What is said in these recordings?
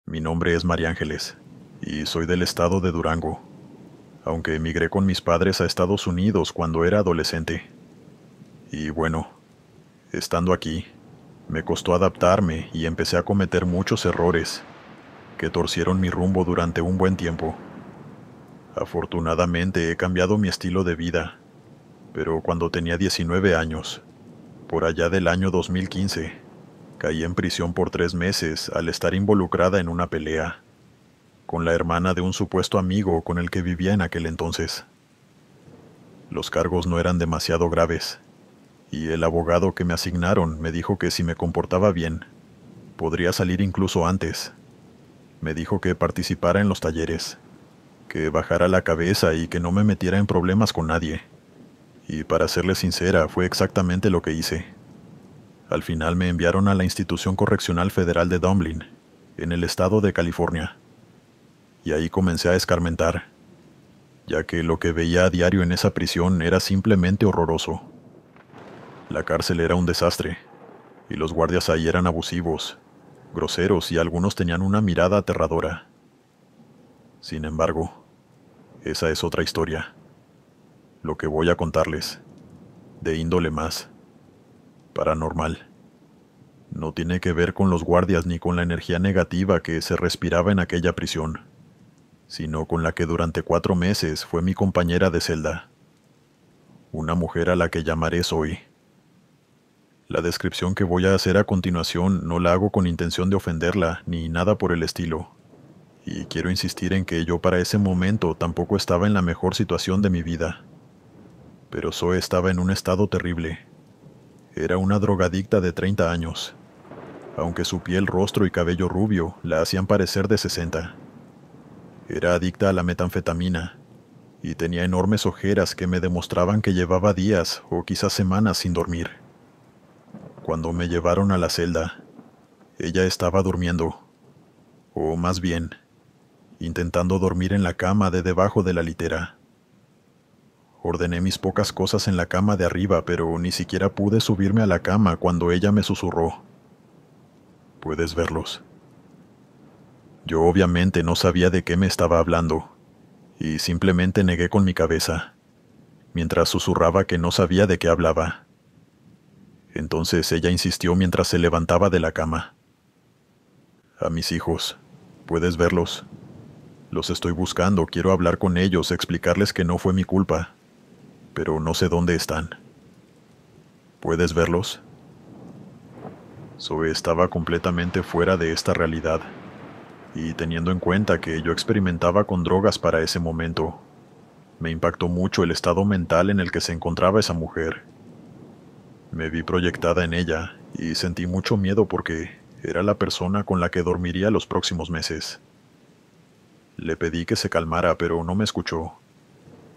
Mi nombre es María Ángeles, y soy del estado de Durango, aunque emigré con mis padres a Estados Unidos cuando era adolescente. Y bueno, estando aquí, me costó adaptarme y empecé a cometer muchos errores que torcieron mi rumbo durante un buen tiempo. Afortunadamente he cambiado mi estilo de vida, pero cuando tenía 19 años, por allá del año 2015, caí en prisión por 3 meses al estar involucrada en una pelea con la hermana de un supuesto amigo con el que vivía en aquel entonces. Los cargos no eran demasiado graves, y el abogado que me asignaron me dijo que si me comportaba bien, podría salir incluso antes. Me dijo que participara en los talleres, que bajara la cabeza y que no me metiera en problemas con nadie. Y para serle sincera, fue exactamente lo que hice. Al final me enviaron a la Institución Correccional Federal de Dublin, en el estado de California. Y ahí comencé a escarmentar, ya que lo que veía a diario en esa prisión era simplemente horroroso. La cárcel era un desastre, y los guardias ahí eran abusivos, groseros y algunos tenían una mirada aterradora. Sin embargo, esa es otra historia. Lo que voy a contarles, de índole más paranormal. No tiene que ver con los guardias ni con la energía negativa que se respiraba en aquella prisión, sino con la que durante 4 meses fue mi compañera de celda, una mujer a la que llamaré Zoe. La descripción que voy a hacer a continuación no la hago con intención de ofenderla ni nada por el estilo, y quiero insistir en que yo para ese momento tampoco estaba en la mejor situación de mi vida. Pero Zoe estaba en un estado terrible. Era una drogadicta de 30 años, aunque su piel, rostro y cabello rubio la hacían parecer de 60. Era adicta a la metanfetamina, y tenía enormes ojeras que me demostraban que llevaba días o quizás semanas sin dormir. Cuando me llevaron a la celda, ella estaba durmiendo, o más bien, intentando dormir en la cama de debajo de la litera. Ordené mis pocas cosas en la cama de arriba, pero ni siquiera pude subirme a la cama cuando ella me susurró: «Puedes verlos». Yo obviamente no sabía de qué me estaba hablando, y simplemente negué con mi cabeza, mientras susurraba que no sabía de qué hablaba. Entonces ella insistió mientras se levantaba de la cama: «A mis hijos, puedes verlos. Los estoy buscando, quiero hablar con ellos, explicarles que no fue mi culpa, pero no sé dónde están. ¿Puedes verlos?». Zoe estaba completamente fuera de esta realidad, y teniendo en cuenta que yo experimentaba con drogas para ese momento, me impactó mucho el estado mental en el que se encontraba esa mujer. Me vi proyectada en ella y sentí mucho miedo porque era la persona con la que dormiría los próximos meses. Le pedí que se calmara, pero no me escuchó,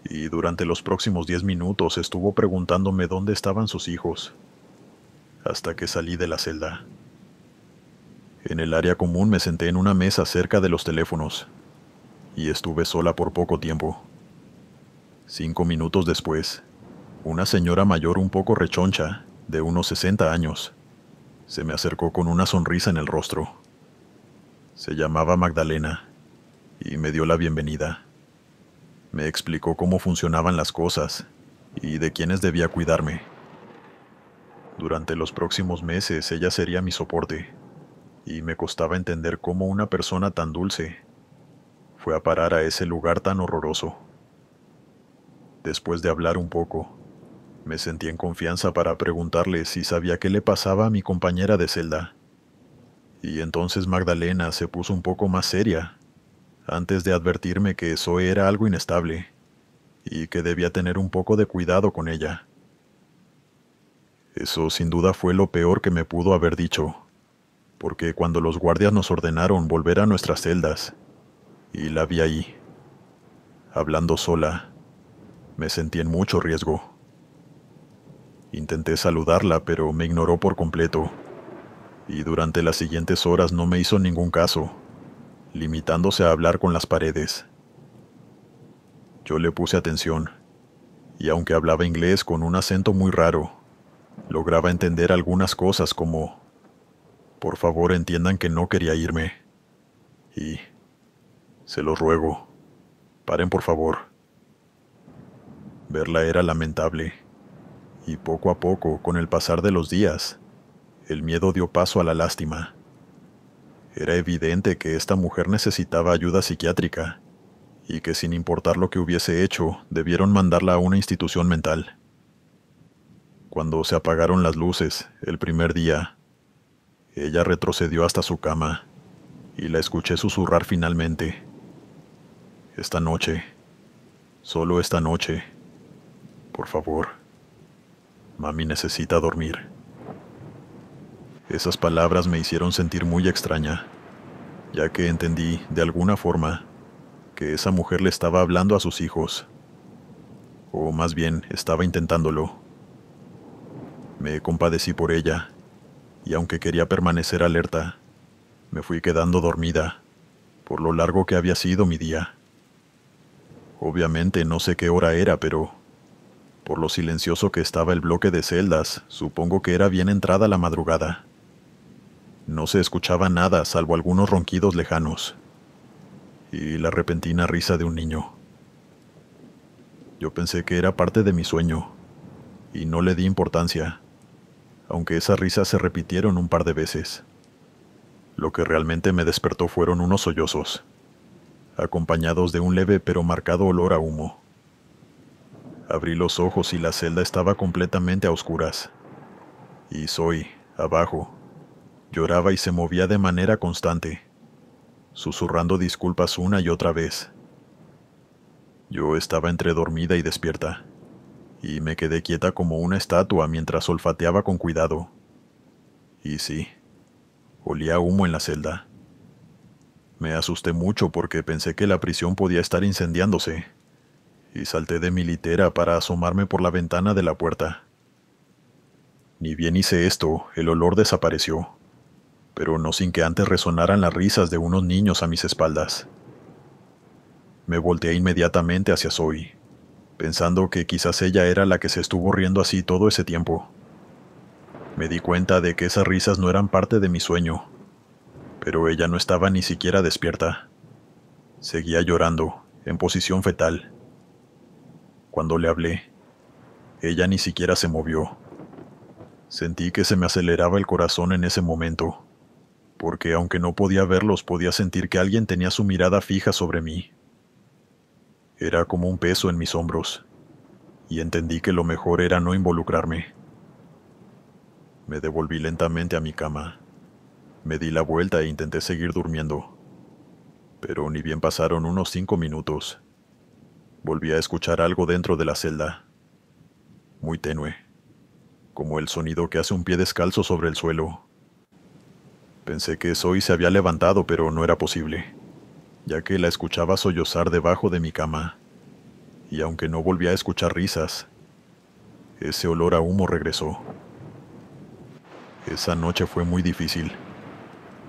y durante los próximos 10 minutos estuvo preguntándome dónde estaban sus hijos, hasta que salí de la celda. En el área común me senté en una mesa cerca de los teléfonos, y estuve sola por poco tiempo. 5 minutos después, una señora mayor un poco rechoncha, de unos 60 años, se me acercó con una sonrisa en el rostro. Se llamaba Magdalena, y me dio la bienvenida. Me explicó cómo funcionaban las cosas, y de quiénes debía cuidarme. Durante los próximos meses ella sería mi soporte, y me costaba entender cómo una persona tan dulce fue a parar a ese lugar tan horroroso. Después de hablar un poco, me sentí en confianza para preguntarle si sabía qué le pasaba a mi compañera de celda. Y entonces Magdalena se puso un poco más seria, antes de advertirme que Zoe era algo inestable, y que debía tener un poco de cuidado con ella. Eso sin duda fue lo peor que me pudo haber dicho, porque cuando los guardias nos ordenaron volver a nuestras celdas, y la vi ahí, hablando sola, me sentí en mucho riesgo. Intenté saludarla, pero me ignoró por completo, y durante las siguientes horas no me hizo ningún caso, limitándose a hablar con las paredes. Yo le puse atención, y aunque hablaba inglés con un acento muy raro, lograba entender algunas cosas como: «Por favor, entiendan que no quería irme», Y se los ruego, paren por favor. Verla era lamentable, y poco a poco, con el pasar de los días, el miedo dio paso a la lástima. Era evidente que esta mujer necesitaba ayuda psiquiátrica, y que sin importar lo que hubiese hecho, debieron mandarla a una institución mental. Cuando se apagaron las luces, el primer día, ella retrocedió hasta su cama, y la escuché susurrar finalmente: esta noche, solo esta noche, por favor, mami necesita dormir. Esas palabras me hicieron sentir muy extraña, ya que entendí, de alguna forma, que esa mujer le estaba hablando a sus hijos, o más bien estaba intentándolo. Me compadecí por ella, y aunque quería permanecer alerta, me fui quedando dormida, por lo largo que había sido mi día. Obviamente no sé qué hora era, pero por lo silencioso que estaba el bloque de celdas, supongo que era bien entrada la madrugada. No se escuchaba nada salvo algunos ronquidos lejanos y la repentina risa de un niño. Yo pensé que era parte de mi sueño y no le di importancia, aunque esas risas se repitieron un par de veces. Lo que realmente me despertó fueron unos sollozos, acompañados de un leve pero marcado olor a humo. Abrí los ojos y la celda estaba completamente a oscuras, y Zoe, abajo, lloraba y se movía de manera constante, susurrando disculpas una y otra vez. Yo estaba entre dormida y despierta, y me quedé quieta como una estatua mientras olfateaba con cuidado. Y sí, olía a humo en la celda. Me asusté mucho porque pensé que la prisión podía estar incendiándose, y salté de mi litera para asomarme por la ventana de la puerta. Ni bien hice esto, el olor desapareció, pero no sin que antes resonaran las risas de unos niños a mis espaldas. Me volteé inmediatamente hacia Zoe, pensando que quizás ella era la que se estuvo riendo así todo ese tiempo. Me di cuenta de que esas risas no eran parte de mi sueño, pero ella no estaba ni siquiera despierta. Seguía llorando, en posición fetal. Cuando le hablé, ella ni siquiera se movió. Sentí que se me aceleraba el corazón en ese momento, porque aunque no podía verlos, podía sentir que alguien tenía su mirada fija sobre mí. Era como un peso en mis hombros, y entendí que lo mejor era no involucrarme. Me devolví lentamente a mi cama. Me di la vuelta e intenté seguir durmiendo. Pero ni bien pasaron unos 5 minutos, volví a escuchar algo dentro de la celda. Muy tenue, como el sonido que hace un pie descalzo sobre el suelo. Pensé que Zoe se había levantado, pero no era posible, ya que la escuchaba sollozar debajo de mi cama. Y aunque no volví a escuchar risas, ese olor a humo regresó. Esa noche fue muy difícil,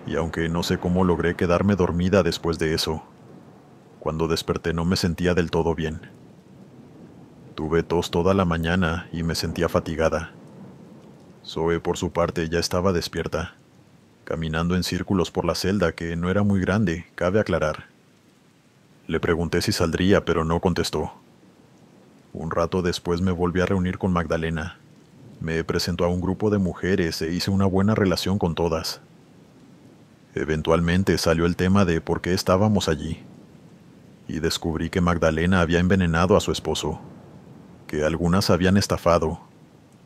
y aunque no sé cómo logré quedarme dormida después de eso, cuando desperté no me sentía del todo bien. Tuve tos toda la mañana y me sentía fatigada. Zoe, por su parte, ya estaba despierta, caminando en círculos por la celda, que no era muy grande, cabe aclarar. Le pregunté si saldría, pero no contestó. Un rato después me volví a reunir con Magdalena. Me presentó a un grupo de mujeres e hice una buena relación con todas. Eventualmente salió el tema de por qué estábamos allí, y descubrí que Magdalena había envenenado a su esposo, que algunas habían estafado,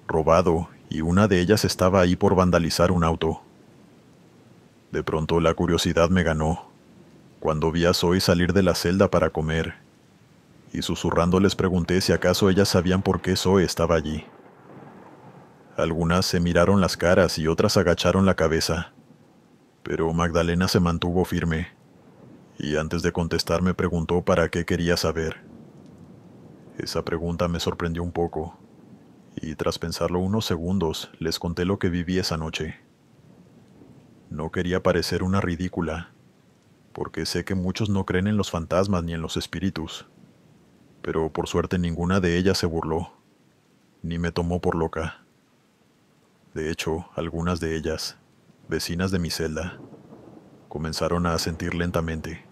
robado, y una de ellas estaba ahí por vandalizar un auto. De pronto la curiosidad me ganó, cuando vi a Zoe salir de la celda para comer, y susurrando les pregunté si acaso ellas sabían por qué Zoe estaba allí. Algunas se miraron las caras y otras agacharon la cabeza, pero Magdalena se mantuvo firme, y antes de contestar me preguntó para qué quería saber. Esa pregunta me sorprendió un poco, y tras pensarlo unos segundos, les conté lo que viví esa noche. No quería parecer una ridícula, porque sé que muchos no creen en los fantasmas ni en los espíritus, pero por suerte ninguna de ellas se burló, ni me tomó por loca. De hecho, algunas de ellas, vecinas de mi celda, comenzaron a sentir lentamente.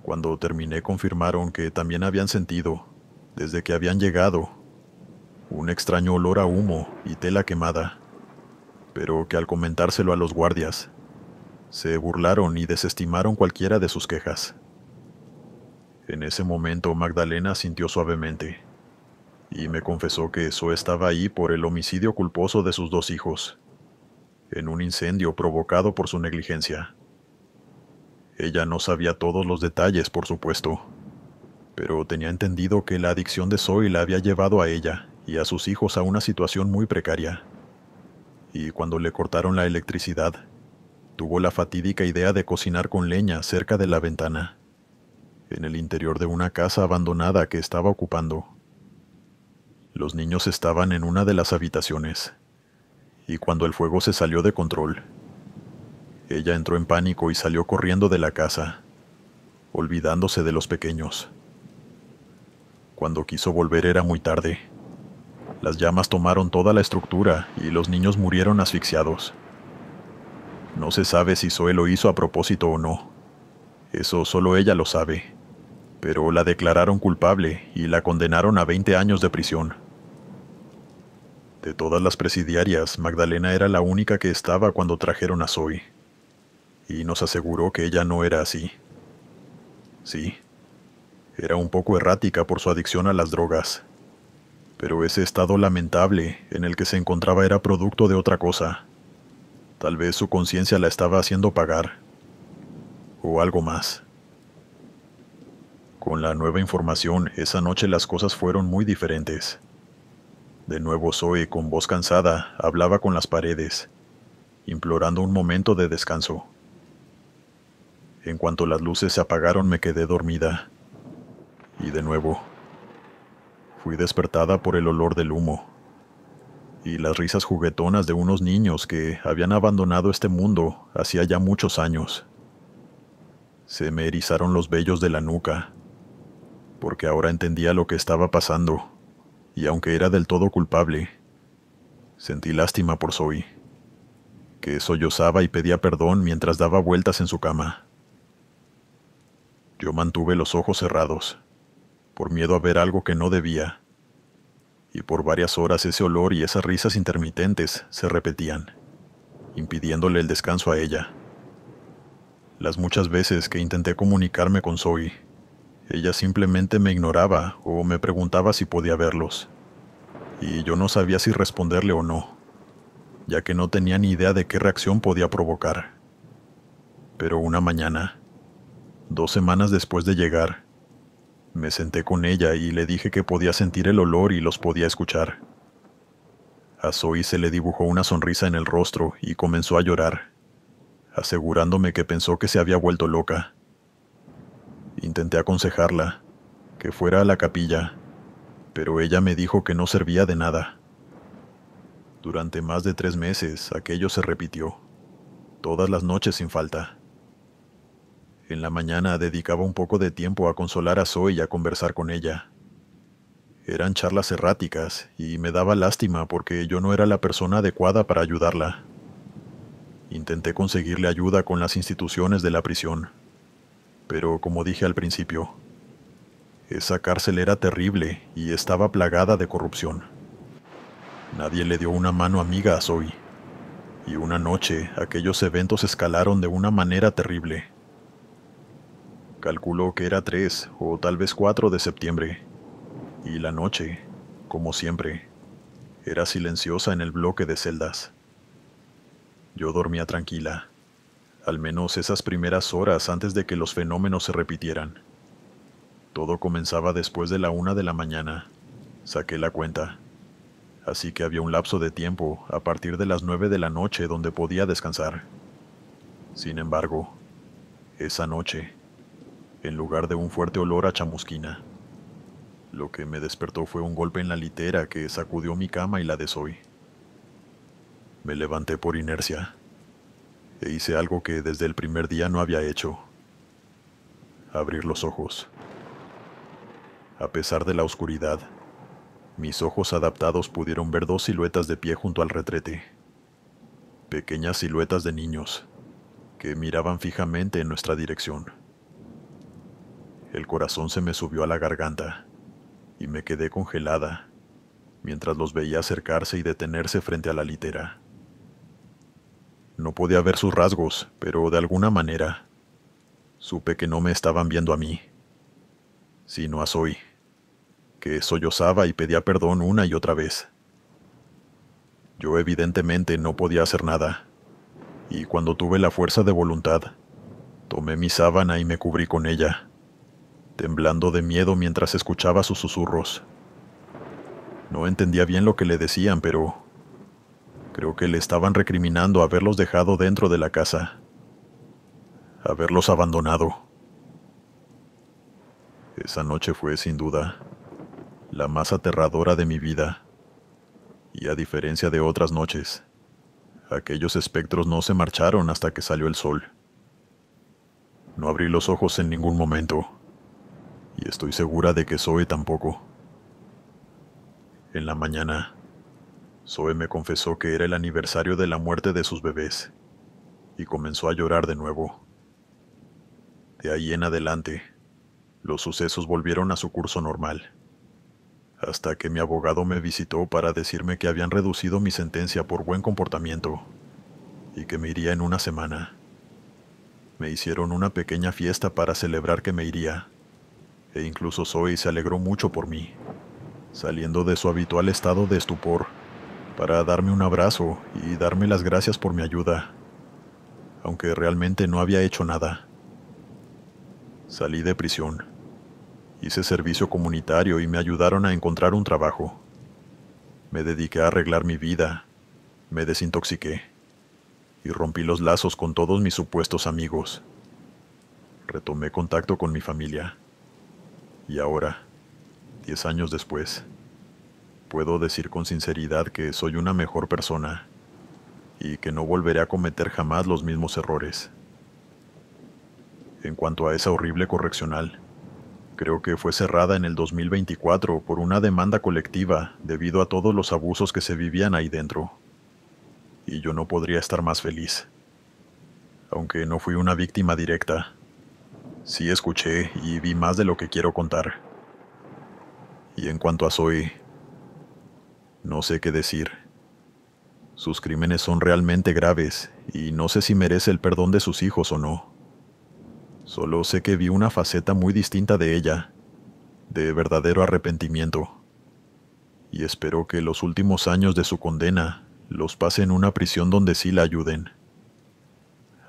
Cuando terminé confirmaron que también habían sentido, desde que habían llegado, un extraño olor a humo y tela quemada, pero que al comentárselo a los guardias, se burlaron y desestimaron cualquiera de sus quejas. En ese momento Magdalena sintió suavemente, y me confesó que Zoe estaba ahí por el homicidio culposo de sus 2 hijos, en un incendio provocado por su negligencia. Ella no sabía todos los detalles, por supuesto, pero tenía entendido que la adicción de Zoe la había llevado a ella y a sus hijos a una situación muy precaria. Y cuando le cortaron la electricidad, tuvo la fatídica idea de cocinar con leña cerca de la ventana, en el interior de una casa abandonada que estaba ocupando. Los niños estaban en una de las habitaciones, y cuando el fuego se salió de control, ella entró en pánico y salió corriendo de la casa, olvidándose de los pequeños. Cuando quiso volver era muy tarde. Las llamas tomaron toda la estructura y los niños murieron asfixiados. No se sabe si Zoe lo hizo a propósito o no. Eso solo ella lo sabe. Pero la declararon culpable y la condenaron a 20 años de prisión. De todas las presidiarias, Magdalena era la única que estaba cuando trajeron a Zoe. Y nos aseguró que ella no era así. Sí, era un poco errática por su adicción a las drogas. Pero ese estado lamentable en el que se encontraba era producto de otra cosa. Tal vez su conciencia la estaba haciendo pagar. O algo más. Con la nueva información, esa noche las cosas fueron muy diferentes. De nuevo Zoe, con voz cansada, hablaba con las paredes, implorando un momento de descanso. En cuanto las luces se apagaron, me quedé dormida. Y de nuevo, fui despertada por el olor del humo y las risas juguetonas de unos niños que habían abandonado este mundo hacía ya muchos años. Se me erizaron los vellos de la nuca, porque ahora entendía lo que estaba pasando, y aunque era del todo culpable, sentí lástima por Zoe, que sollozaba y pedía perdón mientras daba vueltas en su cama. Yo mantuve los ojos cerrados, por miedo a ver algo que no debía, y por varias horas ese olor y esas risas intermitentes se repetían, impidiéndole el descanso a ella. Las muchas veces que intenté comunicarme con Zoe, ella simplemente me ignoraba o me preguntaba si podía verlos, y yo no sabía si responderle o no, ya que no tenía ni idea de qué reacción podía provocar. Pero una mañana, 2 semanas después de llegar, me senté con ella y le dije que podía sentir el olor y los podía escuchar. A Zoe se le dibujó una sonrisa en el rostro y comenzó a llorar, asegurándome que pensó que se había vuelto loca. Intenté aconsejarla, que fuera a la capilla, pero ella me dijo que no servía de nada. Durante más de 3 meses, aquello se repitió, todas las noches sin falta. En la mañana dedicaba un poco de tiempo a consolar a Zoe y a conversar con ella. Eran charlas erráticas y me daba lástima porque yo no era la persona adecuada para ayudarla. Intenté conseguirle ayuda con las instituciones de la prisión, pero como dije al principio, esa cárcel era terrible y estaba plagada de corrupción. Nadie le dio una mano amiga a Zoe, y una noche aquellos eventos escalaron de una manera terrible. Calculó que era 3 o tal vez 4 de septiembre, y la noche, como siempre, era silenciosa en el bloque de celdas. Yo dormía tranquila, al menos esas primeras horas antes de que los fenómenos se repitieran. Todo comenzaba después de la 1 de la mañana, saqué la cuenta, así que había un lapso de tiempo a partir de las 9 de la noche donde podía descansar. Sin embargo, esa noche, en lugar de un fuerte olor a chamusquina, lo que me despertó fue un golpe en la litera que sacudió mi cama y la de Zoe. Me levanté por inercia, e hice algo que desde el primer día no había hecho: abrir los ojos. A pesar de la oscuridad, mis ojos adaptados pudieron ver 2 siluetas de pie junto al retrete. Pequeñas siluetas de niños, que miraban fijamente en nuestra dirección. El corazón se me subió a la garganta y me quedé congelada mientras los veía acercarse y detenerse frente a la litera. No podía ver sus rasgos, pero de alguna manera supe que no me estaban viendo a mí, sino a Zoe, que sollozaba y pedía perdón una y otra vez. Yo evidentemente no podía hacer nada, y cuando tuve la fuerza de voluntad, tomé mi sábana y me cubrí con ella, temblando de miedo mientras escuchaba sus susurros. No entendía bien lo que le decían, pero creo que le estaban recriminando haberlos dejado dentro de la casa, haberlos abandonado. Esa noche fue, sin duda, la más aterradora de mi vida, y a diferencia de otras noches, aquellos espectros no se marcharon hasta que salió el sol. No abrí los ojos en ningún momento, y estoy segura de que Zoe tampoco. En la mañana, Zoe me confesó que era el aniversario de la muerte de sus bebés, y comenzó a llorar de nuevo. De ahí en adelante, los sucesos volvieron a su curso normal, hasta que mi abogado me visitó para decirme que habían reducido mi sentencia por buen comportamiento, y que me iría en una semana. Me hicieron una pequeña fiesta para celebrar que me iría, e incluso Zoe se alegró mucho por mí, saliendo de su habitual estado de estupor, para darme un abrazo y darme las gracias por mi ayuda, aunque realmente no había hecho nada. Salí de prisión, hice servicio comunitario y me ayudaron a encontrar un trabajo. Me dediqué a arreglar mi vida, me desintoxiqué y rompí los lazos con todos mis supuestos amigos. Retomé contacto con mi familia. Y ahora, 10 años después, puedo decir con sinceridad que soy una mejor persona y que no volveré a cometer jamás los mismos errores. En cuanto a esa horrible correccional, creo que fue cerrada en el 2024 por una demanda colectiva debido a todos los abusos que se vivían ahí dentro. Y yo no podría estar más feliz. Aunque no fui una víctima directa, sí escuché y vi más de lo que quiero contar. Y en cuanto a Zoe, no sé qué decir. Sus crímenes son realmente graves y no sé si merece el perdón de sus hijos o no. Solo sé que vi una faceta muy distinta de ella, de verdadero arrepentimiento. Y espero que los últimos años de su condena los pase en una prisión donde sí la ayuden.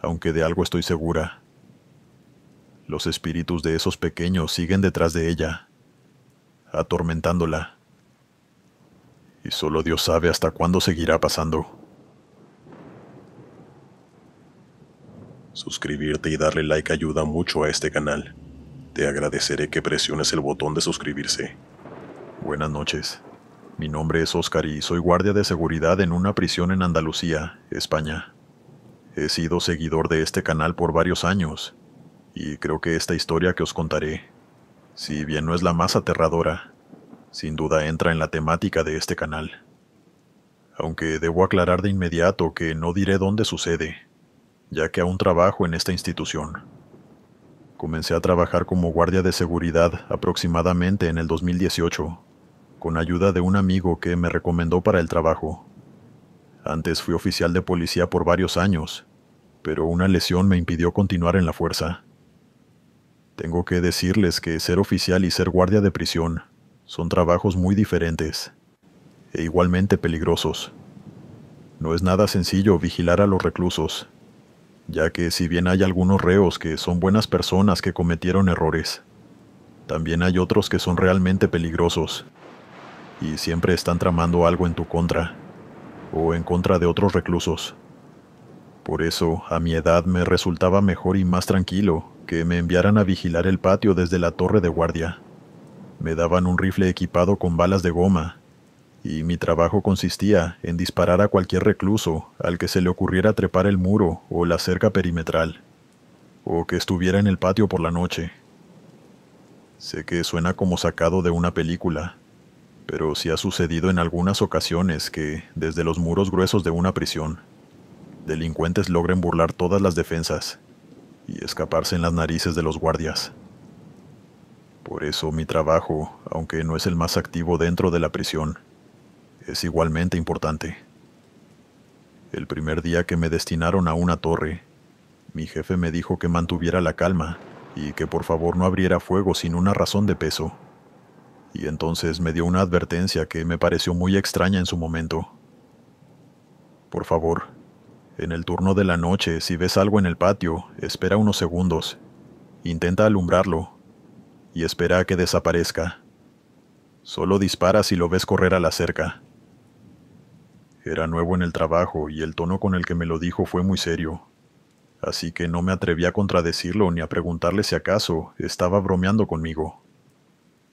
Aunque de algo estoy segura. Los espíritus de esos pequeños siguen detrás de ella, atormentándola. Y solo Dios sabe hasta cuándo seguirá pasando. Suscribirte y darle like ayuda mucho a este canal. Te agradeceré que presiones el botón de suscribirse. Buenas noches. Mi nombre es Oscar y soy guardia de seguridad en una prisión en Andalucía, España. He sido seguidor de este canal por varios años, y creo que esta historia que os contaré, si bien no es la más aterradora, sin duda entra en la temática de este canal. Aunque debo aclarar de inmediato que no diré dónde sucede, ya que aún trabajo en esta institución. Comencé a trabajar como guardia de seguridad aproximadamente en el 2018, con ayuda de un amigo que me recomendó para el trabajo. Antes fui oficial de policía por varios años, pero una lesión me impidió continuar en la fuerza. Tengo que decirles que ser oficial y ser guardia de prisión son trabajos muy diferentes, e igualmente peligrosos. No es nada sencillo vigilar a los reclusos, ya que si bien hay algunos reos que son buenas personas que cometieron errores, también hay otros que son realmente peligrosos, y siempre están tramando algo en tu contra, o en contra de otros reclusos. Por eso, a mi edad me resultaba mejor y más tranquilo que me enviaran a vigilar el patio desde la torre de guardia. Me daban un rifle equipado con balas de goma, y mi trabajo consistía en disparar a cualquier recluso al que se le ocurriera trepar el muro o la cerca perimetral, o que estuviera en el patio por la noche. Sé que suena como sacado de una película, pero sí ha sucedido en algunas ocasiones que, desde los muros gruesos de una prisión, delincuentes logren burlar todas las defensas y escaparse en las narices de los guardias. Por eso mi trabajo, aunque no es el más activo dentro de la prisión, es igualmente importante. El primer día que me destinaron a una torre, mi jefe me dijo que mantuviera la calma y que por favor no abriera fuego sin una razón de peso. Y entonces me dio una advertencia que me pareció muy extraña en su momento. Por favor, en el turno de la noche, si ves algo en el patio, espera unos segundos, intenta alumbrarlo y espera a que desaparezca. Solo dispara si lo ves correr a la cerca. Era nuevo en el trabajo y el tono con el que me lo dijo fue muy serio, así que no me atreví a contradecirlo ni a preguntarle si acaso estaba bromeando conmigo.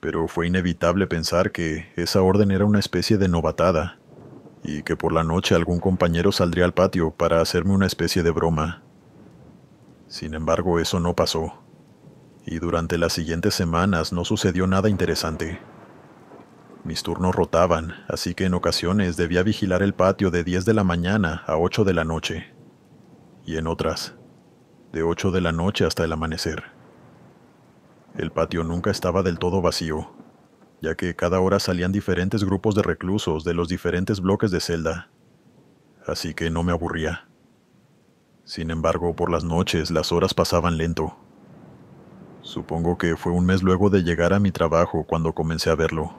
Pero fue inevitable pensar que esa orden era una especie de novatada, y que por la noche algún compañero saldría al patio para hacerme una especie de broma. Sin embargo, eso no pasó, y durante las siguientes semanas no sucedió nada interesante. Mis turnos rotaban, así que en ocasiones debía vigilar el patio de 10 de la mañana a 8 de la noche, y en otras, de 8 de la noche hasta el amanecer. El patio nunca estaba del todo vacío, ya que cada hora salían diferentes grupos de reclusos de los diferentes bloques de celda, así que no me aburría. Sin embargo, por las noches las horas pasaban lento. Supongo que fue un mes luego de llegar a mi trabajo cuando comencé a verlo.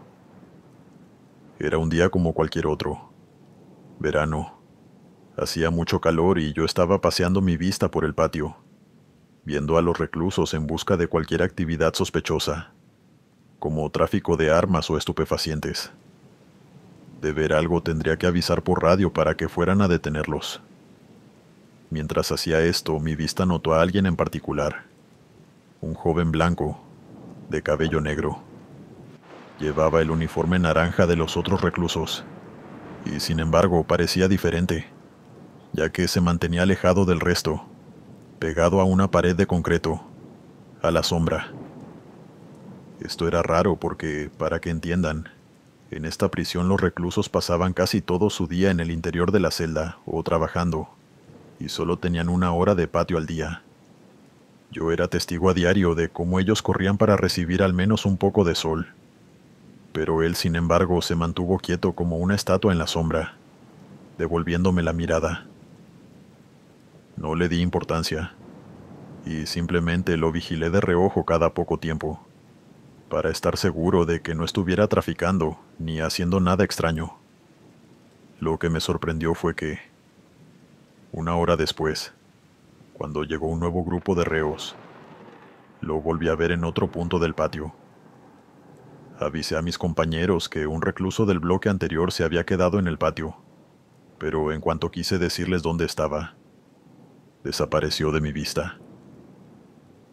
Era un día como cualquier otro. Verano. Hacía mucho calor y yo estaba paseando mi vista por el patio, viendo a los reclusos en busca de cualquier actividad sospechosa, como tráfico de armas o estupefacientes. De ver algo tendría que avisar por radio para que fueran a detenerlos. Mientras hacía esto, mi vista notó a alguien en particular. Un joven blanco, de cabello negro. Llevaba el uniforme naranja de los otros reclusos, y sin embargo parecía diferente, ya que se mantenía alejado del resto, pegado a una pared de concreto, a la sombra. Esto era raro porque, para que entiendan, en esta prisión los reclusos pasaban casi todo su día en el interior de la celda o trabajando, y solo tenían una hora de patio al día. Yo era testigo a diario de cómo ellos corrían para recibir al menos un poco de sol. Pero él, sin embargo, se mantuvo quieto como una estatua en la sombra, devolviéndome la mirada. No le di importancia, y simplemente lo vigilé de reojo cada poco tiempo, para estar seguro de que no estuviera traficando ni haciendo nada extraño. Lo que me sorprendió fue que, una hora después, cuando llegó un nuevo grupo de reos, lo volví a ver en otro punto del patio. Avisé a mis compañeros que un recluso del bloque anterior se había quedado en el patio, pero en cuanto quise decirles dónde estaba, desapareció de mi vista.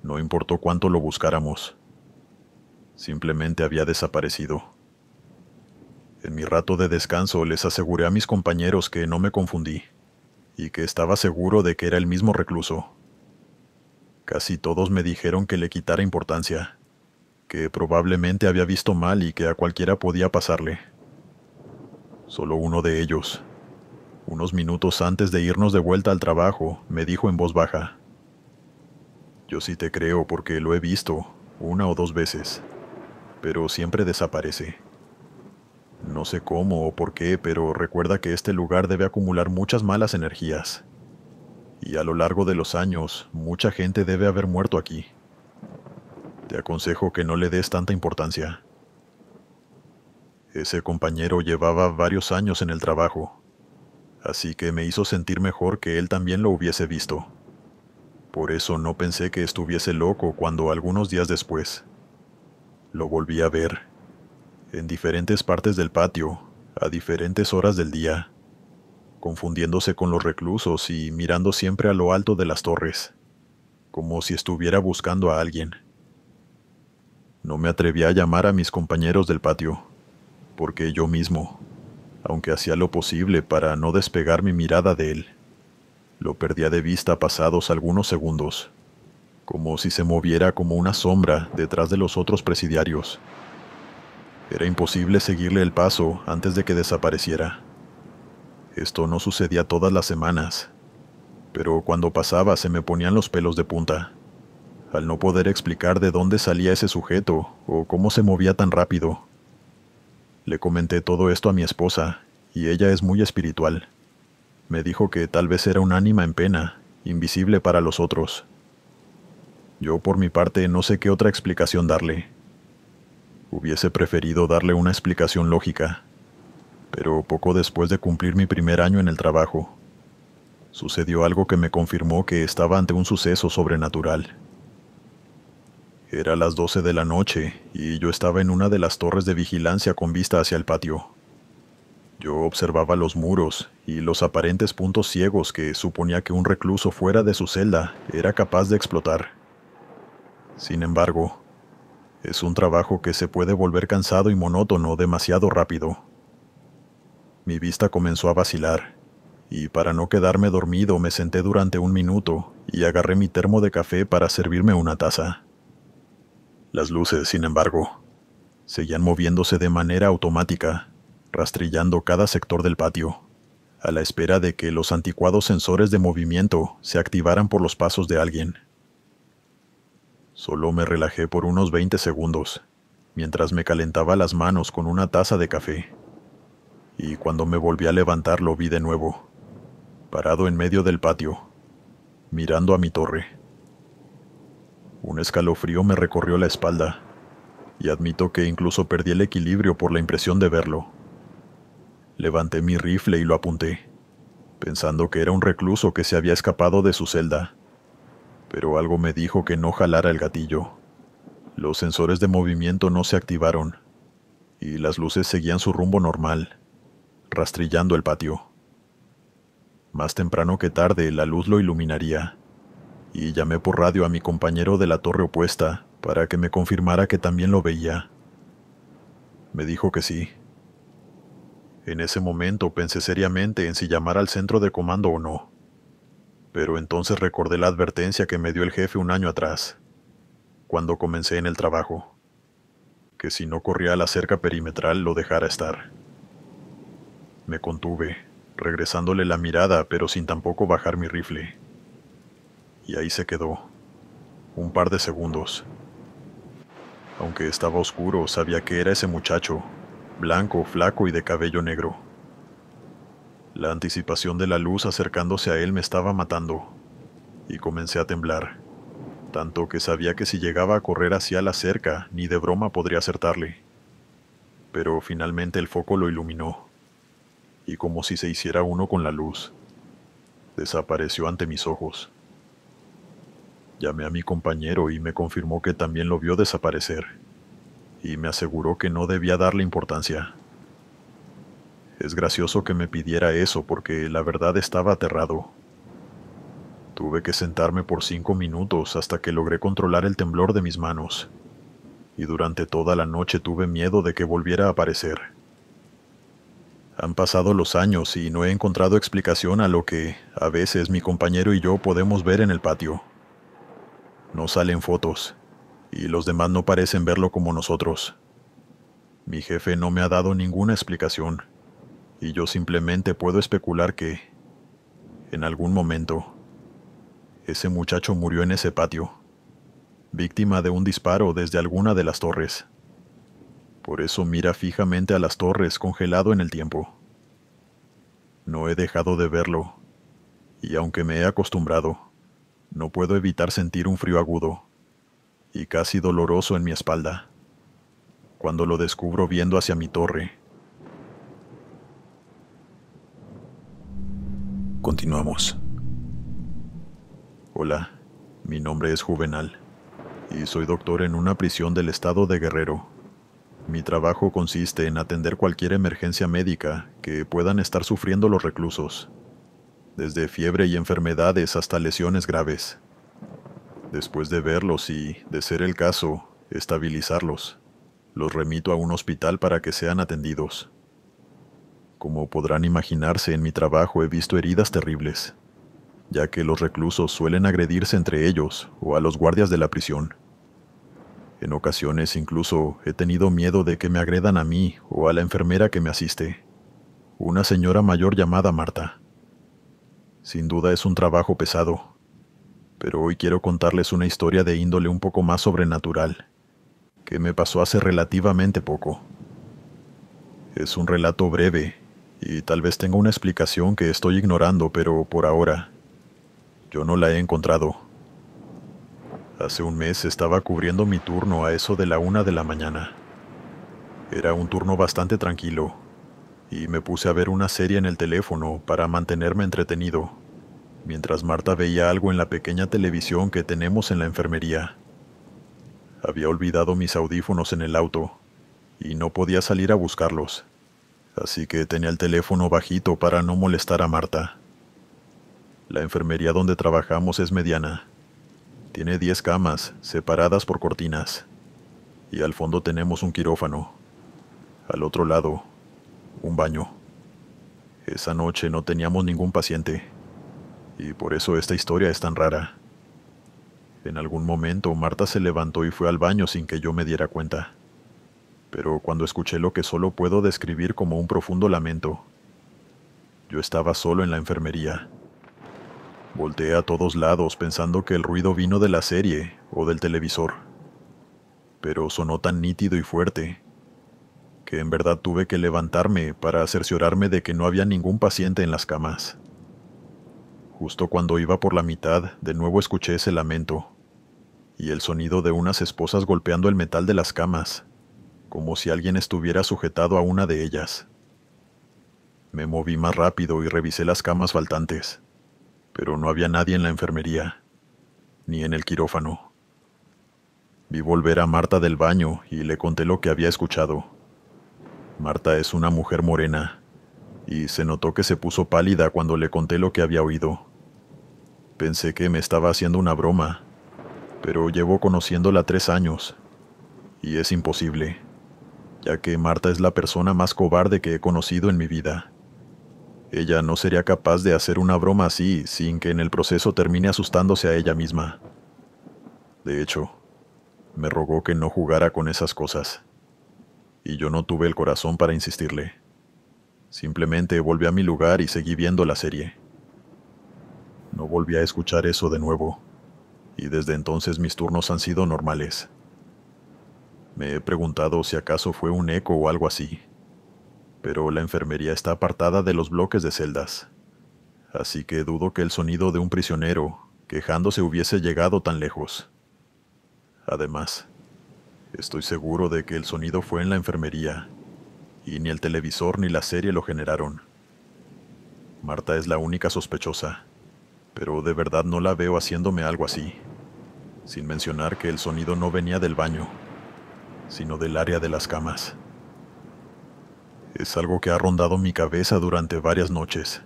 No importó cuánto lo buscáramos, simplemente había desaparecido. En mi rato de descanso les aseguré a mis compañeros que no me confundí, y que estaba seguro de que era el mismo recluso. Casi todos me dijeron que le quitara importancia, que probablemente había visto mal y que a cualquiera podía pasarle. Solo uno de ellos, unos minutos antes de irnos de vuelta al trabajo, me dijo en voz baja: «Yo sí te creo porque lo he visto, 1 o 2 veces, pero siempre desaparece. No sé cómo o por qué, pero recuerda que este lugar debe acumular muchas malas energías. Y a lo largo de los años, mucha gente debe haber muerto aquí. Te aconsejo que no le des tanta importancia». Ese compañero llevaba varios años en el trabajo, así que me hizo sentir mejor que él también lo hubiese visto. Por eso no pensé que estuviese loco cuando algunos días después lo volví a ver, en diferentes partes del patio, a diferentes horas del día, confundiéndose con los reclusos y mirando siempre a lo alto de las torres, como si estuviera buscando a alguien. No me atreví a llamar a mis compañeros del patio, porque yo mismo, aunque hacía lo posible para no despegar mi mirada de él, lo perdía de vista pasados algunos segundos, como si se moviera como una sombra detrás de los otros presidiarios. Era imposible seguirle el paso antes de que desapareciera. Esto no sucedía todas las semanas, pero cuando pasaba se me ponían los pelos de punta, al no poder explicar de dónde salía ese sujeto o cómo se movía tan rápido. Le comenté todo esto a mi esposa, y ella es muy espiritual. Me dijo que tal vez era un ánima en pena, invisible para los otros. Yo, por mi parte, no sé qué otra explicación darle. Hubiese preferido darle una explicación lógica, pero poco después de cumplir mi primer año en el trabajo, sucedió algo que me confirmó que estaba ante un suceso sobrenatural. Era las 12 de la noche y yo estaba en una de las torres de vigilancia con vista hacia el patio. Yo observaba los muros y los aparentes puntos ciegos que suponía que un recluso fuera de su celda era capaz de explotar. Sin embargo, es un trabajo que se puede volver cansado y monótono demasiado rápido. Mi vista comenzó a vacilar, y para no quedarme dormido me senté durante un minuto y agarré mi termo de café para servirme una taza. Las luces, sin embargo, seguían moviéndose de manera automática, rastrillando cada sector del patio, a la espera de que los anticuados sensores de movimiento se activaran por los pasos de alguien. Solo me relajé por unos 20 segundos, mientras me calentaba las manos con una taza de café. Y cuando me volví a levantar lo vi de nuevo, parado en medio del patio, mirando a mi torre. Un escalofrío me recorrió la espalda, y admito que incluso perdí el equilibrio por la impresión de verlo. Levanté mi rifle y lo apunté, pensando que era un recluso que se había escapado de su celda, pero algo me dijo que no jalara el gatillo. Los sensores de movimiento no se activaron, y las luces seguían su rumbo normal, rastrillando el patio. Más temprano que tarde la luz lo iluminaría, y llamé por radio a mi compañero de la torre opuesta para que me confirmara que también lo veía. Me dijo que sí. En ese momento pensé seriamente en si llamar al centro de comando o no, pero entonces recordé la advertencia que me dio el jefe un año atrás, cuando comencé en el trabajo, que si no corría a la cerca perimetral lo dejara estar. Me contuve, regresándole la mirada pero sin tampoco bajar mi rifle. Y ahí se quedó, un par de segundos. Aunque estaba oscuro, sabía que era ese muchacho, blanco, flaco y de cabello negro. La anticipación de la luz acercándose a él me estaba matando, y comencé a temblar, tanto que sabía que si llegaba a correr hacia la cerca, ni de broma podría acertarle. Pero finalmente el foco lo iluminó, y como si se hiciera uno con la luz, desapareció ante mis ojos. Llamé a mi compañero y me confirmó que también lo vio desaparecer, y me aseguró que no debía darle importancia. Es gracioso que me pidiera eso porque la verdad estaba aterrado. Tuve que sentarme por 5 minutos hasta que logré controlar el temblor de mis manos, y durante toda la noche tuve miedo de que volviera a aparecer. Han pasado los años y no he encontrado explicación a lo que, a veces, mi compañero y yo podemos ver en el patio. No salen fotos, y los demás no parecen verlo como nosotros. Mi jefe no me ha dado ninguna explicación, y yo simplemente puedo especular que, en algún momento, ese muchacho murió en ese patio, víctima de un disparo desde alguna de las torres. Por eso mira fijamente a las torres congelado en el tiempo. No he dejado de verlo, y aunque me he acostumbrado, no puedo evitar sentir un frío agudo y casi doloroso en mi espalda cuando lo descubro viendo hacia mi torre. Continuamos. Hola, mi nombre es Juvenal, y soy doctor en una prisión del estado de Guerrero. Mi trabajo consiste en atender cualquier emergencia médica que puedan estar sufriendo los reclusos, desde fiebre y enfermedades hasta lesiones graves. Después de verlos y, de ser el caso, estabilizarlos, los remito a un hospital para que sean atendidos. Como podrán imaginarse, en mi trabajo he visto heridas terribles, ya que los reclusos suelen agredirse entre ellos o a los guardias de la prisión. En ocasiones incluso he tenido miedo de que me agredan a mí o a la enfermera que me asiste, una señora mayor llamada Marta. Sin duda es un trabajo pesado, pero hoy quiero contarles una historia de índole un poco más sobrenatural, que me pasó hace relativamente poco. Es un relato breve, y tal vez tenga una explicación que estoy ignorando, pero por ahora, yo no la he encontrado. Hace un mes estaba cubriendo mi turno a eso de la 1 de la mañana. Era un turno bastante tranquilo, y me puse a ver una serie en el teléfono para mantenerme entretenido, mientras Marta veía algo en la pequeña televisión que tenemos en la enfermería. Había olvidado mis audífonos en el auto, y no podía salir a buscarlos, así que tenía el teléfono bajito para no molestar a Marta. La enfermería donde trabajamos es mediana. Tiene 10 camas, separadas por cortinas, y al fondo tenemos un quirófano. Al otro lado, un baño. Esa noche no teníamos ningún paciente, y por eso esta historia es tan rara. En algún momento Marta se levantó y fue al baño sin que yo me diera cuenta. Pero cuando escuché lo que solo puedo describir como un profundo lamento, yo estaba solo en la enfermería. Volteé a todos lados pensando que el ruido vino de la serie o del televisor, pero sonó tan nítido y fuerte que en verdad tuve que levantarme para cerciorarme de que no había ningún paciente en las camas. Justo cuando iba por la mitad, de nuevo escuché ese lamento y el sonido de unas esposas golpeando el metal de las camas, como si alguien estuviera sujetado a una de ellas. Me moví más rápido y revisé las camas faltantes, pero no había nadie en la enfermería, ni en el quirófano. Vi volver a Marta del baño y le conté lo que había escuchado. Marta es una mujer morena, y se notó que se puso pálida cuando le conté lo que había oído. Pensé que me estaba haciendo una broma, pero llevo conociéndola 3 años, y es imposible, ya que Marta es la persona más cobarde que he conocido en mi vida. Ella no sería capaz de hacer una broma así sin que en el proceso termine asustándose a ella misma. De hecho, me rogó que no jugara con esas cosas, y yo no tuve el corazón para insistirle. Simplemente volví a mi lugar y seguí viendo la serie. No volví a escuchar eso de nuevo, y desde entonces mis turnos han sido normales. Me he preguntado si acaso fue un eco o algo así, pero la enfermería está apartada de los bloques de celdas, así que dudo que el sonido de un prisionero quejándose hubiese llegado tan lejos. Además, estoy seguro de que el sonido fue en la enfermería, y ni el televisor ni la serie lo generaron. Marta es la única sospechosa, pero de verdad no la veo haciéndome algo así, sin mencionar que el sonido no venía del baño, sino del área de las camas. Es algo que ha rondado mi cabeza durante varias noches,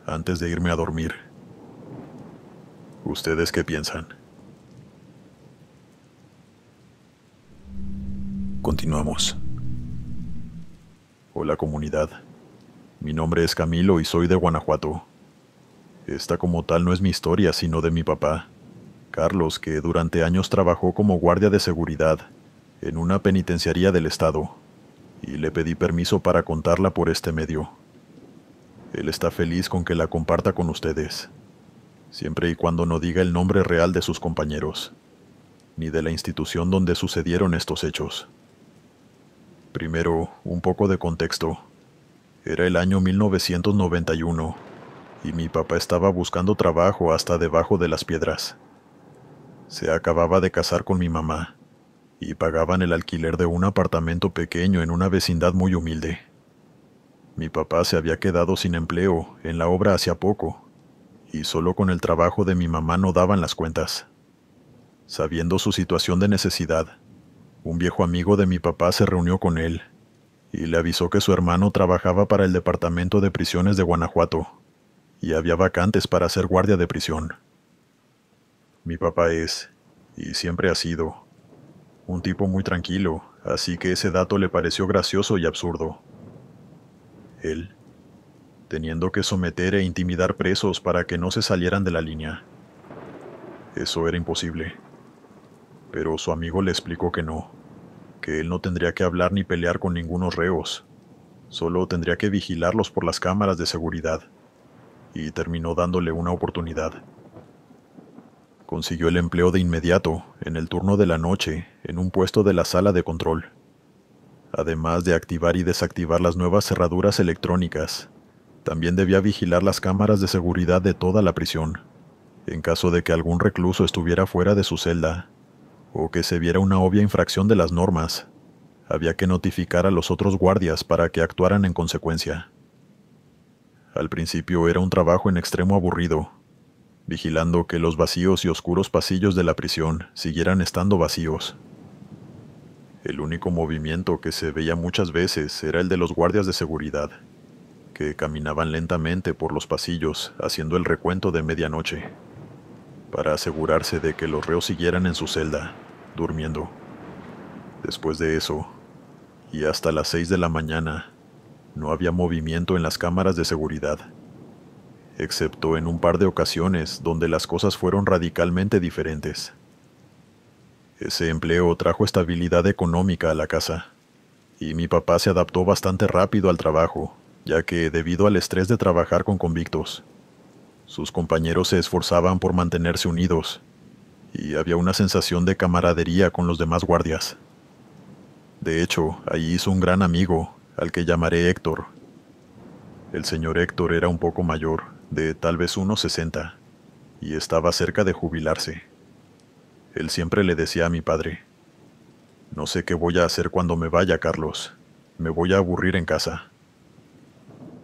antes de irme a dormir. ¿Ustedes qué piensan? Continuamos. Hola comunidad. Mi nombre es Camilo y soy de Guanajuato. Esta como tal no es mi historia, sino de mi papá, Carlos, que durante años trabajó como guardia de seguridad en una penitenciaría del estado, y le pedí permiso para contarla por este medio. Él está feliz con que la comparta con ustedes, siempre y cuando no diga el nombre real de sus compañeros, ni de la institución donde sucedieron estos hechos. Primero, un poco de contexto. Era el año 1991, y mi papá estaba buscando trabajo hasta debajo de las piedras. Se acababa de casar con mi mamá, y pagaban el alquiler de un apartamento pequeño en una vecindad muy humilde. Mi papá se había quedado sin empleo en la obra hacía poco, y solo con el trabajo de mi mamá no daban las cuentas. Sabiendo su situación de necesidad, un viejo amigo de mi papá se reunió con él y le avisó que su hermano trabajaba para el Departamento de Prisiones de Guanajuato y había vacantes para ser guardia de prisión. Mi papá es, y siempre ha sido, un tipo muy tranquilo, así que ese dato le pareció gracioso y absurdo. Él, teniendo que someter e intimidar presos para que no se salieran de la línea. Eso era imposible. Pero su amigo le explicó que él no tendría que hablar ni pelear con ningunos reos, solo tendría que vigilarlos por las cámaras de seguridad. y terminó dándole una oportunidad. Consiguió el empleo de inmediato, en el turno de la noche, en un puesto de la sala de control. Además de activar y desactivar las nuevas cerraduras electrónicas, también debía vigilar las cámaras de seguridad de toda la prisión, en caso de que algún recluso estuviera fuera de su celda, o que se viera una obvia infracción de las normas. Había que notificar a los otros guardias para que actuaran en consecuencia. Al principio era un trabajo en extremo aburrido, vigilando que los vacíos y oscuros pasillos de la prisión siguieran estando vacíos. El único movimiento que se veía muchas veces era el de los guardias de seguridad, que caminaban lentamente por los pasillos haciendo el recuento de medianoche, para asegurarse de que los reos siguieran en su celda, durmiendo. Después de eso, y hasta las 6 de la mañana, no había movimiento en las cámaras de seguridad, excepto en un par de ocasiones donde las cosas fueron radicalmente diferentes. Ese empleo trajo estabilidad económica a la casa, y mi papá se adaptó bastante rápido al trabajo, ya que debido al estrés de trabajar con convictos, sus compañeros se esforzaban por mantenerse unidos, y había una sensación de camaradería con los demás guardias. De hecho, allí hizo un gran amigo, al que llamaré Héctor. El señor Héctor era un poco mayor, de tal vez unos 60, y estaba cerca de jubilarse. Él siempre le decía a mi padre: «No sé qué voy a hacer cuando me vaya, Carlos. Me voy a aburrir en casa».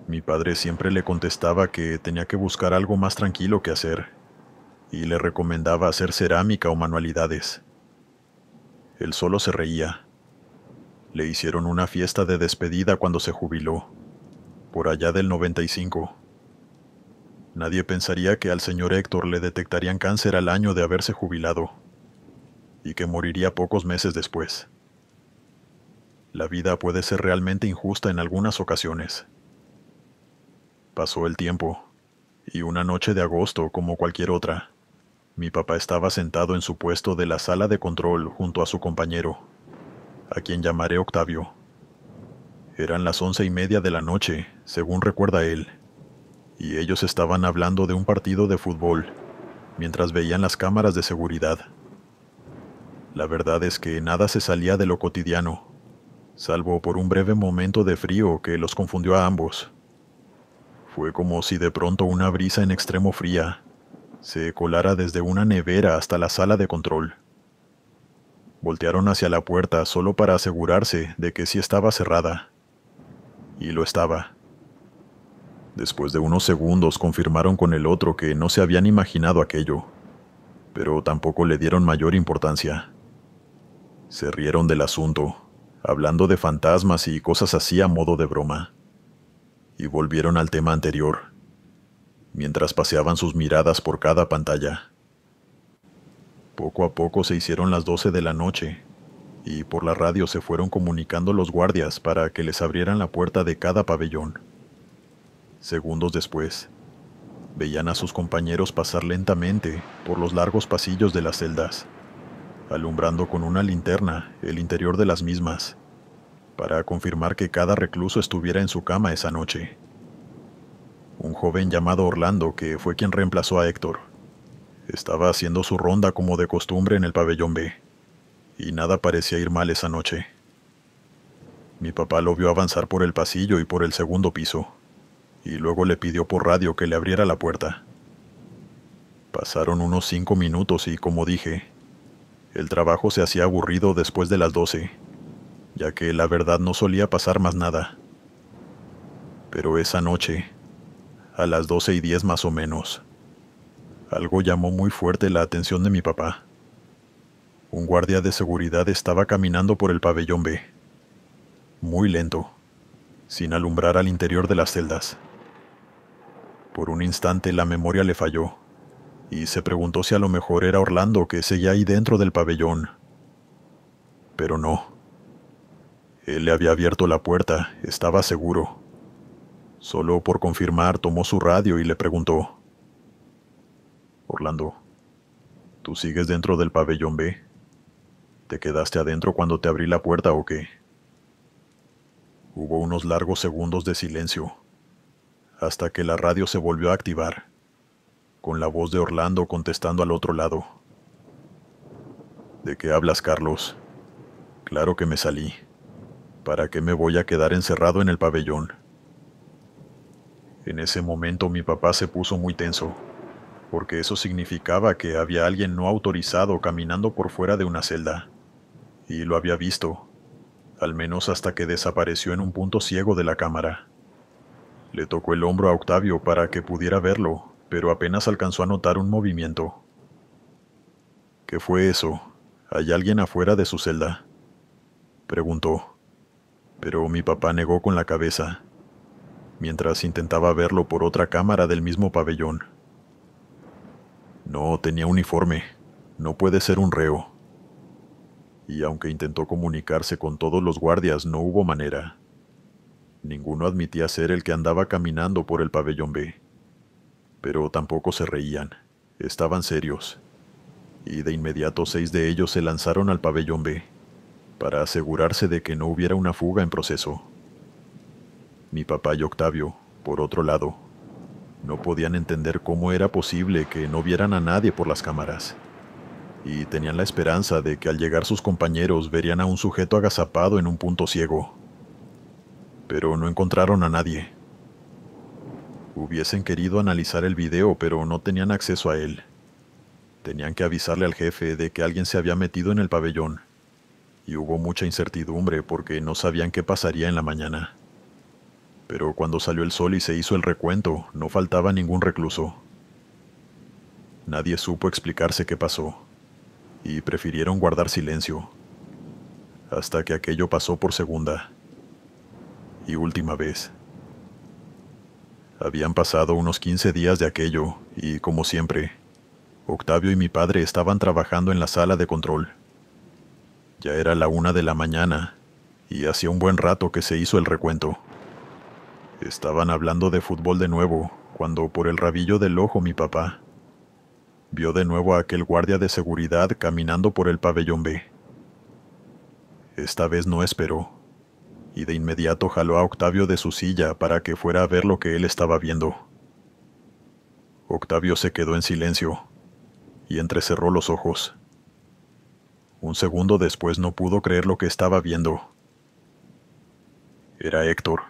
Mi padre siempre le contestaba que tenía que buscar algo más tranquilo que hacer, y le recomendaba hacer cerámica o manualidades. Él solo se reía. Le hicieron una fiesta de despedida cuando se jubiló, por allá del 95. Nadie pensaría que al señor Héctor le detectarían cáncer al año de haberse jubilado, y que moriría pocos meses después. La vida puede ser realmente injusta en algunas ocasiones. Pasó el tiempo, y una noche de agosto, como cualquier otra, mi papá estaba sentado en su puesto de la sala de control junto a su compañero, a quien llamaré Octavio. Eran las 11:30 de la noche, según recuerda él, y ellos estaban hablando de un partido de fútbol, mientras veían las cámaras de seguridad. La verdad es que nada se salía de lo cotidiano, salvo por un breve momento de frío que los confundió a ambos. Fue como si de pronto una brisa en extremo fría se colara desde una nevera hasta la sala de control. Voltearon hacia la puerta solo para asegurarse de que sí estaba cerrada. Y lo estaba. Después de unos segundos confirmaron con el otro que no se habían imaginado aquello, pero tampoco le dieron mayor importancia. Se rieron del asunto, hablando de fantasmas y cosas así a modo de broma, y volvieron al tema anterior, mientras paseaban sus miradas por cada pantalla. Poco a poco se hicieron las 12 de la noche, y por la radio se fueron comunicando los guardias para que les abrieran la puerta de cada pabellón. Segundos después, veían a sus compañeros pasar lentamente por los largos pasillos de las celdas, alumbrando con una linterna el interior de las mismas, para confirmar que cada recluso estuviera en su cama esa noche. Un joven llamado Orlando, que fue quien reemplazó a Héctor, estaba haciendo su ronda como de costumbre en el pabellón B, y nada parecía ir mal esa noche. Mi papá lo vio avanzar por el pasillo y por el segundo piso, y luego le pidió por radio que le abriera la puerta. Pasaron unos 5 minutos y, como dije, el trabajo se hacía aburrido después de las 12, ya que la verdad no solía pasar más nada. Pero esa noche, a las 12:10 más o menos, algo llamó muy fuerte la atención de mi papá. Un guardia de seguridad estaba caminando por el pabellón B, muy lento, sin alumbrar al interior de las celdas. Por un instante la memoria le falló, y se preguntó si a lo mejor era Orlando que seguía ahí dentro del pabellón. Pero no. Él le había abierto la puerta, estaba seguro. Solo por confirmar tomó su radio y le preguntó: «Orlando, ¿tú sigues dentro del pabellón B? ¿Te quedaste adentro cuando te abrí la puerta o qué?». Hubo unos largos segundos de silencio, hasta que la radio se volvió a activar, con la voz de Orlando contestando al otro lado. ¿De qué hablas, Carlos? Claro que me salí. ¿Para qué me voy a quedar encerrado en el pabellón? En ese momento mi papá se puso muy tenso, porque eso significaba que había alguien no autorizado caminando por fuera de una celda, y lo había visto, al menos hasta que desapareció en un punto ciego de la cámara. Le tocó el hombro a Octavio para que pudiera verlo, pero apenas alcanzó a notar un movimiento. ¿Qué fue eso? ¿Hay alguien afuera de su celda?, preguntó, pero mi papá negó con la cabeza, mientras intentaba verlo por otra cámara del mismo pabellón. No tenía uniforme, no puede ser un reo. Y aunque intentó comunicarse con todos los guardias, no hubo manera. Ninguno admitía ser el que andaba caminando por el pabellón B. Pero tampoco se reían, estaban serios. Y de inmediato 6 de ellos se lanzaron al pabellón B, para asegurarse de que no hubiera una fuga en proceso. Mi papá y Octavio, por otro lado, no podían entender cómo era posible que no vieran a nadie por las cámaras, y tenían la esperanza de que al llegar sus compañeros verían a un sujeto agazapado en un punto ciego. Pero no encontraron a nadie. Hubiesen querido analizar el video, pero no tenían acceso a él. Tenían que avisarle al jefe de que alguien se había metido en el pabellón, y hubo mucha incertidumbre porque no sabían qué pasaría en la mañana. Pero cuando salió el sol y se hizo el recuento, no faltaba ningún recluso. Nadie supo explicarse qué pasó, y prefirieron guardar silencio, hasta que aquello pasó por segunda y última vez. Habían pasado unos 15 días de aquello, y como siempre, Octavio y mi padre estaban trabajando en la sala de control. Ya era la 1 de la mañana, y hacía un buen rato que se hizo el recuento. Estaban hablando de fútbol de nuevo, cuando por el rabillo del ojo mi papá vio de nuevo a aquel guardia de seguridad caminando por el pabellón B. Esta vez no esperó, y de inmediato jaló a Octavio de su silla para que fuera a ver lo que él estaba viendo. Octavio se quedó en silencio, y entrecerró los ojos. Un segundo después no pudo creer lo que estaba viendo. Era Héctor.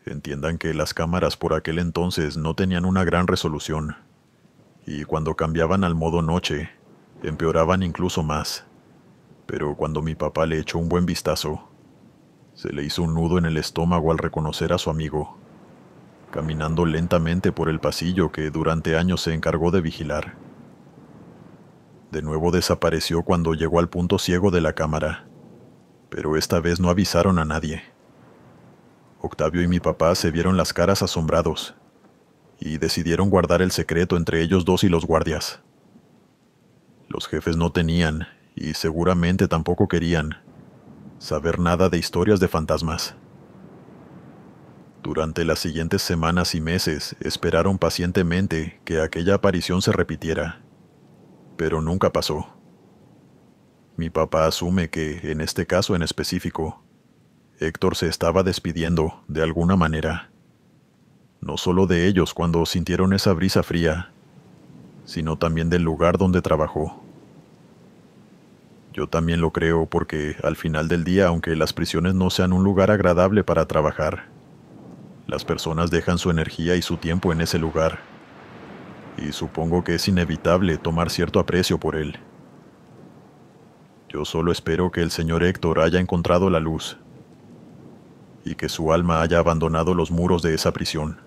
Entiendan que las cámaras por aquel entonces no tenían una gran resolución, y cuando cambiaban al modo noche, empeoraban incluso más. Pero cuando mi papá le echó un buen vistazo, se le hizo un nudo en el estómago al reconocer a su amigo, caminando lentamente por el pasillo que durante años se encargó de vigilar. De nuevo desapareció cuando llegó al punto ciego de la cámara, pero esta vez no avisaron a nadie. Octavio y mi papá se vieron las caras asombrados, y decidieron guardar el secreto entre ellos dos y los guardias. Los jefes no tenían, y seguramente tampoco querían, saber nada de historias de fantasmas. Durante las siguientes semanas y meses esperaron pacientemente que aquella aparición se repitiera, pero nunca pasó. Mi papá asume que, en este caso en específico, Héctor se estaba despidiendo de alguna manera, no solo de ellos cuando sintieron esa brisa fría, sino también del lugar donde trabajó. Yo también lo creo porque, al final del día, aunque las prisiones no sean un lugar agradable para trabajar, las personas dejan su energía y su tiempo en ese lugar, y supongo que es inevitable tomar cierto aprecio por él. Yo solo espero que el señor Héctor haya encontrado la luz, y que su alma haya abandonado los muros de esa prisión.